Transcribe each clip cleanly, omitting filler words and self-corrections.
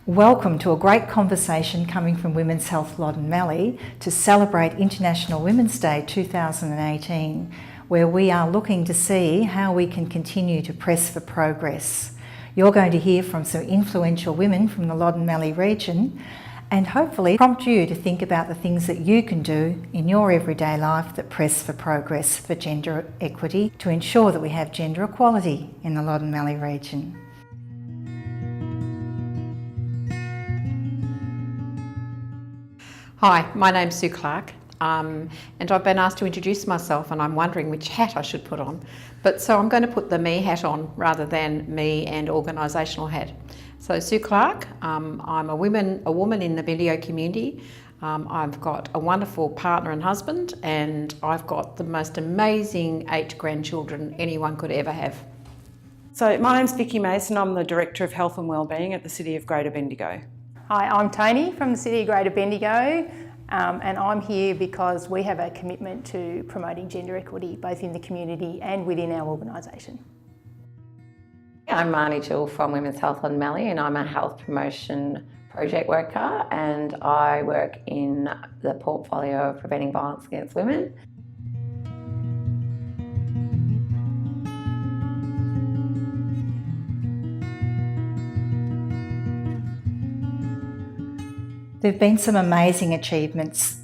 Welcome to a great conversation coming from Women's Health Loddon Mallee to celebrate International Women's Day 2018, where we are looking to see how we can continue to press for progress. You're going to hear from some influential women from the Loddon Mallee region and hopefully prompt you to think about the things that you can do in your everyday life that press for progress for gender equity to ensure that we have gender equality in the Loddon Mallee region. Hi, my name's Sue Clark and I've been asked to introduce myself and I'm wondering which hat I should put on. So I'm going to put the me hat on rather than me and organisational hat. So Sue Clark, I'm a woman in the video community. I've got a wonderful partner and husband and I've got the most amazing 8 grandchildren anyone could ever have. So my name's Vicky Mason, I'm the Director of Health and Wellbeing at the City of Greater Bendigo. Hi, I'm Tony from the City of Greater Bendigo and I'm here because we have a commitment to promoting gender equity both in the community and within our organisation. I'm Marnie Jill from Women's Health Loddon Mallee and I'm a health promotion project worker and I work in the portfolio of preventing violence against women. There have been some amazing achievements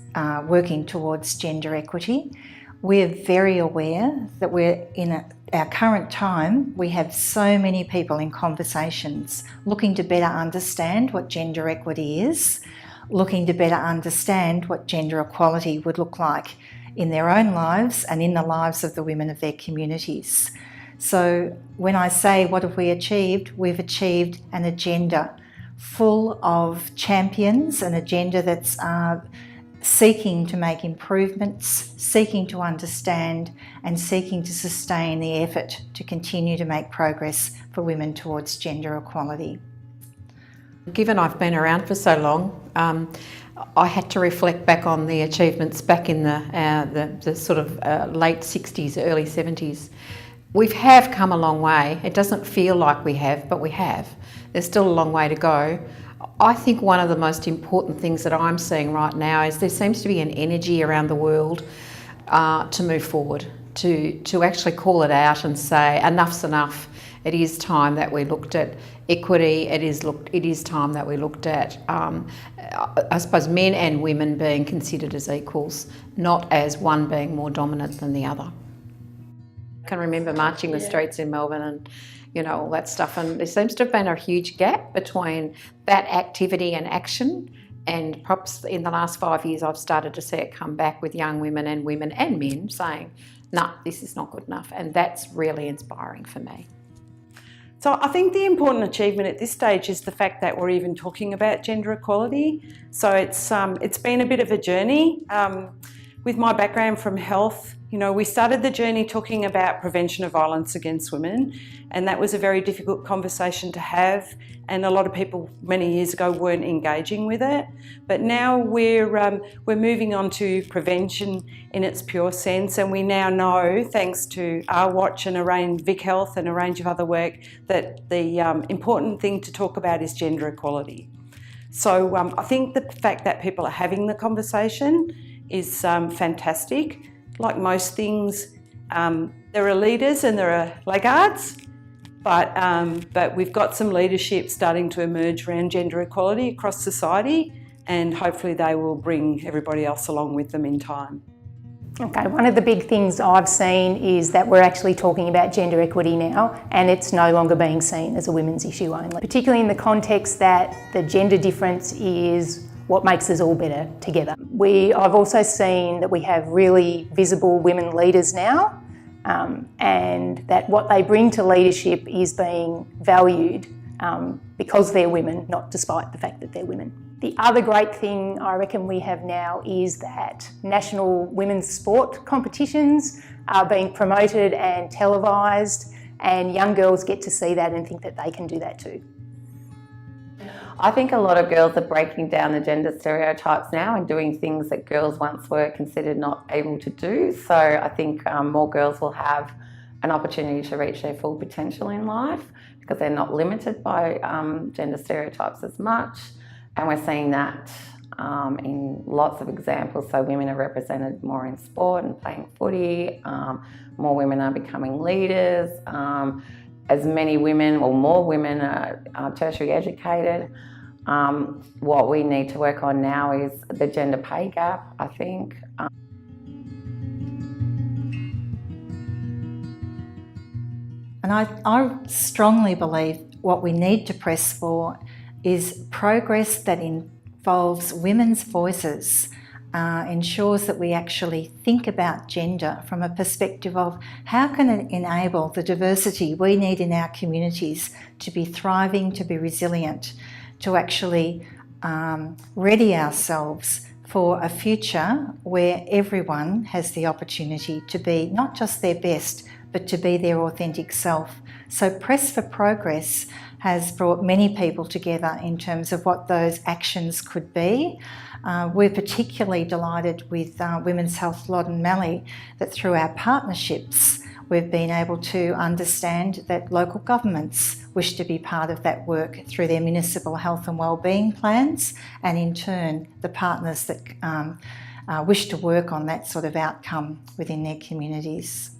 working towards gender equity. We're very aware that we're in our current time, we have so many people in conversations looking to better understand what gender equity is, looking to better understand what gender equality would look like in their own lives and in the lives of the women of their communities. So when I say what have we achieved, we've achieved an agenda full of champions, an agenda that's seeking to make improvements, seeking to understand and seeking to sustain the effort to continue to make progress for women towards gender equality. Given I've been around for so long, I had to reflect back on the achievements back in the sort of late 60s, early 70s. We have come a long way. It doesn't feel like we have, but we have. There's still a long way to go. I think one of the most important things that I'm seeing right now is there seems to be an energy around the world to move forward, to actually call it out and say enough's enough. It is time that we looked at equity. It is time that we looked at, I suppose, men and women being considered as equals, not as one being more dominant than the other. I can remember marching the streets in Melbourne and all that stuff, and there seems to have been a huge gap between that activity and action, and perhaps in the last 5 years I've started to see it come back with young women and men saying, nah, this is not good enough, and that's really inspiring for me. So I think the important achievement at this stage is the fact that we're even talking about gender equality. So it's been a bit of a journey. With my background from health, we started the journey talking about prevention of violence against women, and that was a very difficult conversation to have, and a lot of people many years ago weren't engaging with it. But now we're moving on to prevention in its pure sense, and we now know, thanks to our watch and Vic Health and a range of other work, that the important thing to talk about is gender equality. So I think the fact that people are having the conversation is fantastic. Like most things, there are leaders and there are laggards, but we've got some leadership starting to emerge around gender equality across society, and hopefully they will bring everybody else along with them in time. Okay, one of the big things I've seen is that we're actually talking about gender equity now, and it's no longer being seen as a women's issue only, particularly in the context that the gender difference is what makes us all better together. I've also seen that we have really visible women leaders now, and that what they bring to leadership is being valued because they're women, not despite the fact that they're women. The other great thing I reckon we have now is that national women's sport competitions are being promoted and televised, and young girls get to see that and think that they can do that too. I think a lot of girls are breaking down the gender stereotypes now and doing things that girls once were considered not able to do. So I think more girls will have an opportunity to reach their full potential in life, because they're not limited by gender stereotypes as much. And we're seeing that in lots of examples. So women are represented more in sport and playing footy, more women are becoming leaders, as many women or more women are tertiary educated. What we need to work on now is the gender pay gap, I think. And I strongly believe what we need to press for is progress that involves women's voices, ensures that we actually think about gender from a perspective of how can it enable the diversity we need in our communities to be thriving, to be resilient, to actually ready ourselves for a future where everyone has the opportunity to be not just their best, but to be their authentic self. So Press for Progress has brought many people together in terms of what those actions could be. We're particularly delighted with Women's Health Loddon Mallee that through our partnerships we've been able to understand that local governments wish to be part of that work through their municipal health and wellbeing plans, and in turn the partners that wish to work on that sort of outcome within their communities.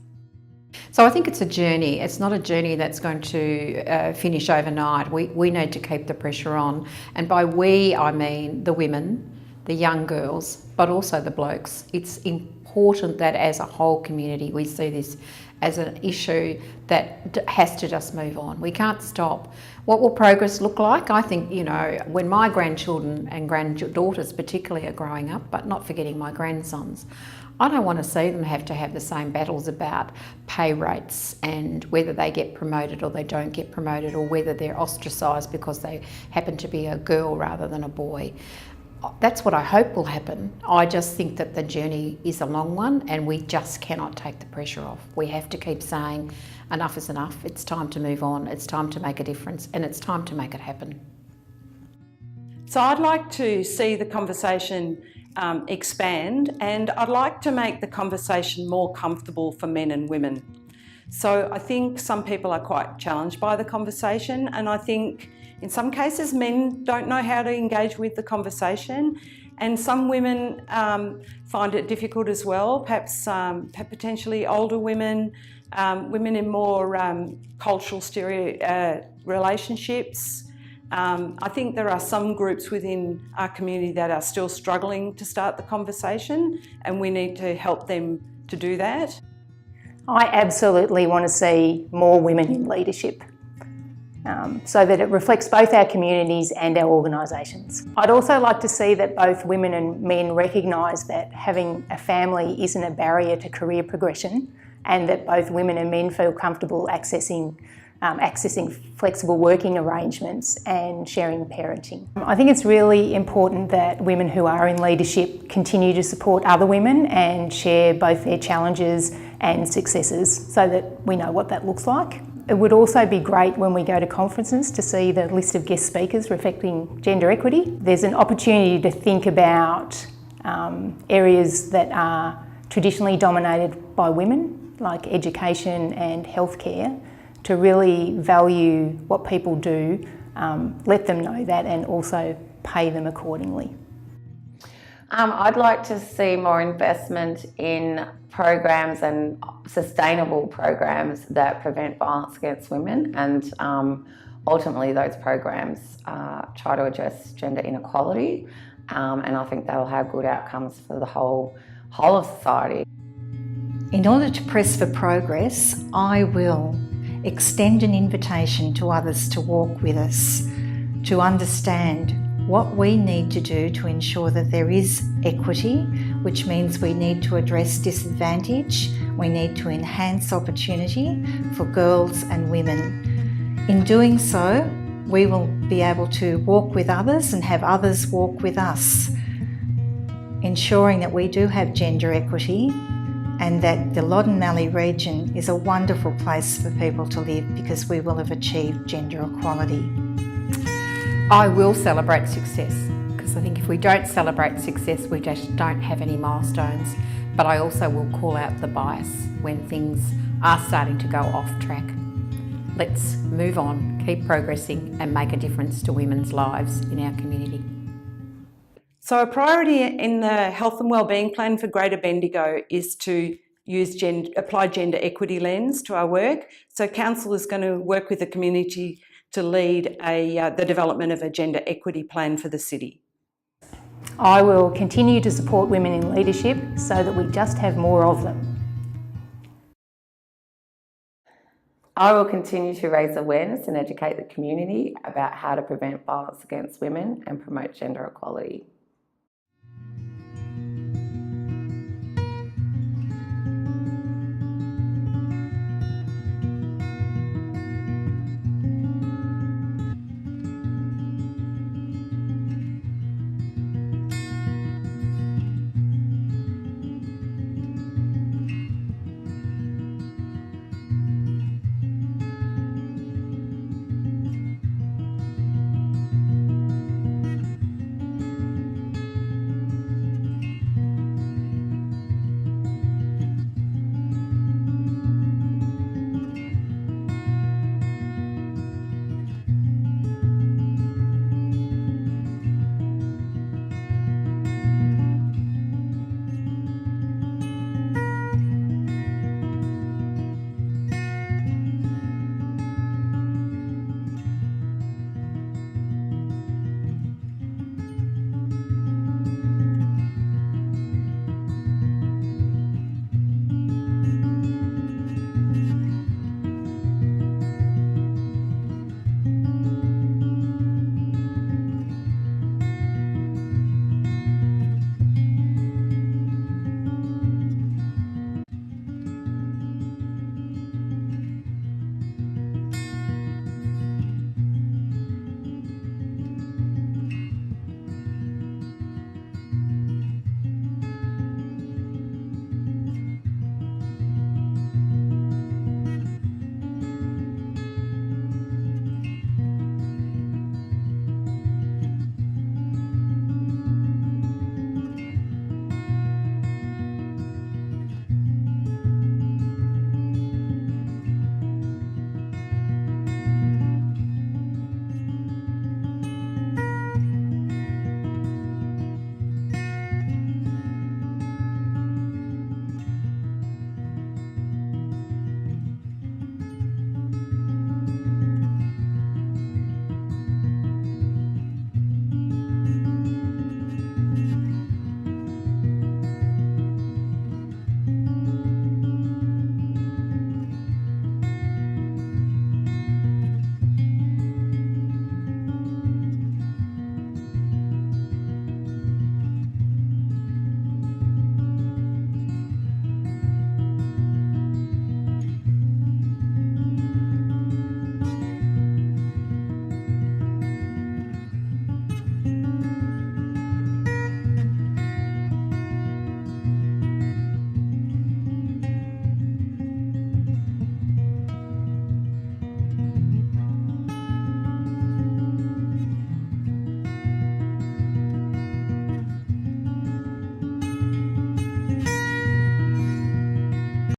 So I think it's a journey. It's not a journey that's going to finish overnight. We need to keep the pressure on. And by we, I mean the women, the young girls, but also the blokes. It's important that as a whole community we see this as an issue that has to just move on. We can't stop. What will progress look like? I think, you know, when my grandchildren and granddaughters particularly are growing up, but not forgetting my grandsons, I don't want to see them have to have the same battles about pay rates and whether they get promoted or they don't get promoted, or whether they're ostracised because they happen to be a girl rather than a boy. That's what I hope will happen. I just think that the journey is a long one and we just cannot take the pressure off. We have to keep saying enough is enough. It's time to move on. It's time to make a difference, and it's time to make it happen. So I'd like to see the conversation expand, and I'd like to make the conversation more comfortable for men and women. So I think some people are quite challenged by the conversation, and I think in some cases men don't know how to engage with the conversation, and some women find it difficult as well, perhaps potentially older women, women in more cultural relationships. I think there are some groups within our community that are still struggling to start the conversation, and we need to help them to do that. I absolutely want to see more women in leadership, so that it reflects both our communities and our organisations. I'd also like to see that both women and men recognise that having a family isn't a barrier to career progression, and that both women and men feel comfortable accessing flexible working arrangements and sharing parenting. I think it's really important that women who are in leadership continue to support other women and share both their challenges and successes so that we know what that looks like. It would also be great when we go to conferences to see the list of guest speakers reflecting gender equity. There's an opportunity to think about areas that are traditionally dominated by women, like education and healthcare, to really value what people do, let them know that, and also pay them accordingly. I'd like to see more investment in programs and sustainable programs that prevent violence against women, and ultimately those programs try to address gender inequality, and I think that'll have good outcomes for the whole of society. In order to press for progress, I will extend an invitation to others to walk with us, to understand what we need to do to ensure that there is equity, which means we need to address disadvantage, we need to enhance opportunity for girls and women. In doing so, we will be able to walk with others and have others walk with us, ensuring that we do have gender equity, and that the Loddon Mallee region is a wonderful place for people to live because we will have achieved gender equality. I will celebrate success, because I think if we don't celebrate success, we just don't have any milestones. But I also will call out the bias when things are starting to go off track. Let's move on keep progressing and make a difference to women's lives in our community. So a priority in the Health and Wellbeing Plan for Greater Bendigo is to apply gender equity lens to our work. So Council is going to work with the community to lead the development of a gender equity plan for the city. I will continue to support women in leadership so that we just have more of them. I will continue to raise awareness and educate the community about how to prevent violence against women and promote gender equality.